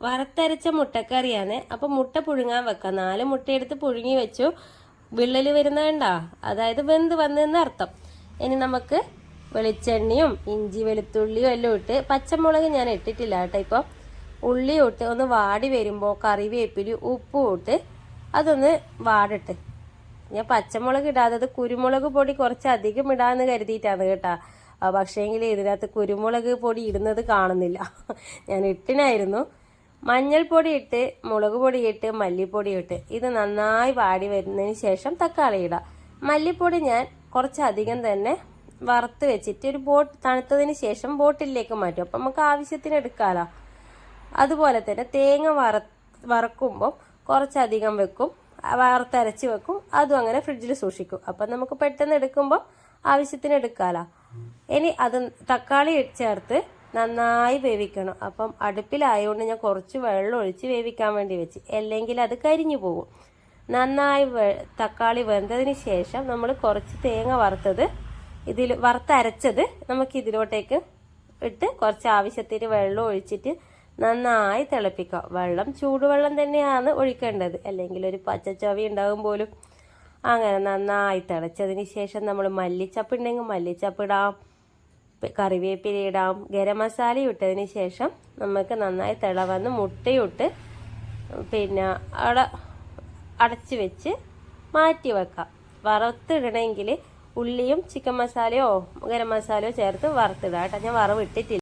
വറുത്തരച്ച മുട്ടക്കറിയാണ്. അപ്പം മുട്ട പുഴുങ്ങാൻ വെക്കാം. 4 മുട്ടയെടുത്ത് പുഴുങ്ങി വെച്ചു. വിള്ളൽ വരുന്നതുണ്ടാ, അതായത് വെന്ത് വന്നെന്ന് അർത്ഥം. ഇനി നമുക്ക് വെളിച്ചെണ്ണയും ഇഞ്ചി വെളുത്തുള്ളിയും എല്ലാം ഇട്ട്, പച്ചമുളക് ഞാൻ ഇട്ടിട്ടില്ല കേട്ടോ. ഇപ്പം ഉള്ളി ഇട്ട് ഒന്ന് വാടി വരുമ്പോൾ കറിവേപ്പിലും ഉപ്പും ഇട്ട് അതൊന്ന് വാടട്ട്. ഞാൻ പച്ചമുളക് ഇടാത്തത് കുരുമുളക് പൊടി കുറച്ച് അധികം ഇടാന്ന് കരുതിയിട്ടാണ് കേട്ടാ. പക്ഷേങ്കിൽ ഇതിനകത്ത് കുരുമുളക് പൊടി ഇടുന്നത് കാണുന്നില്ല. ഞാൻ ഇട്ടിനായിരുന്നു. മഞ്ഞൾപ്പൊടി ഇട്ട്, മുളക് പൊടി ഇട്ട്, മല്ലിപ്പൊടി ഇട്ട് ഇത് നന്നായി വാടി വരുന്നതിന് ശേഷം തക്കാളി ഇടാം. മല്ലിപ്പൊടി ഞാൻ കുറച്ചധികം തന്നെ വറുത്ത് വെച്ചിട്ട് ഒരു തണുത്തതിന് ശേഷം ബോട്ടിലേക്ക് മാറ്റും. അപ്പം നമുക്ക് ആവശ്യത്തിന് എടുക്കാമല്ലോ. അതുപോലെ തന്നെ തേങ്ങ വറക്കുമ്പോൾ കുറച്ചധികം വെക്കും, വറുത്തരച്ച് വെക്കും. അതും അങ്ങനെ ഫ്രിഡ്ജിൽ സൂക്ഷിക്കും. അപ്പം നമുക്ക് പെട്ടെന്ന് എടുക്കുമ്പോൾ ആവശ്യത്തിന് എടുക്കാമല്ലോ. ഇനി അത് തക്കാളി ചേർത്ത് നന്നായി വേവിക്കണം. അപ്പം അടുപ്പിലായതുകൊണ്ട് ഞാൻ കുറച്ച് വെള്ളം ഒഴിച്ച് വേവിക്കാൻ വേണ്ടി വെച്ച്, അല്ലെങ്കിൽ അത് കരിഞ്ഞു പോകും. നന്നായി തക്കാളി വെന്തതിന് ശേഷം നമ്മൾ കുറച്ച് തേങ്ങ വറുത്തരച്ചത് നമുക്ക് ഇതിലോട്ടേക്ക് ഇട്ട് കുറച്ച് ആവശ്യത്തിന് വെള്ളം ഒഴിച്ചിട്ട് നന്നായി തിളപ്പിക്കാം. വെള്ളം ചൂടുവെള്ളം തന്നെയാണ് ഒഴിക്കേണ്ടത്, അല്ലെങ്കിൽ ഒരു പച്ചച്ചവി ഉണ്ടാകും പോലും. അങ്ങനെ നന്നായി തിളച്ചതിന് ശേഷം നമ്മൾ മല്ലിച്ചപ്പ് ഉണ്ടെങ്കിൽ മല്ലിച്ചപ്പ് ഇടാം, കറിവേപ്പില ഇടാം, ഗരം മസാല ഇട്ടതിന് ശേഷം നമുക്ക് നന്നായി തിളവന്ന് മുട്ടയിട്ട് പിന്നെ അടച്ച് വെച്ച് മാറ്റി വെക്കാം. വറുത്തിടണമെങ്കിൽ ഉള്ളിയും ചിക്കൻ മസാലയോ ഗരം മസാലയോ ചേർത്ത് വറുത്തിടാം കേട്ടോ. ഞാൻ വറവ് ഇട്ടിട്ടില്ല.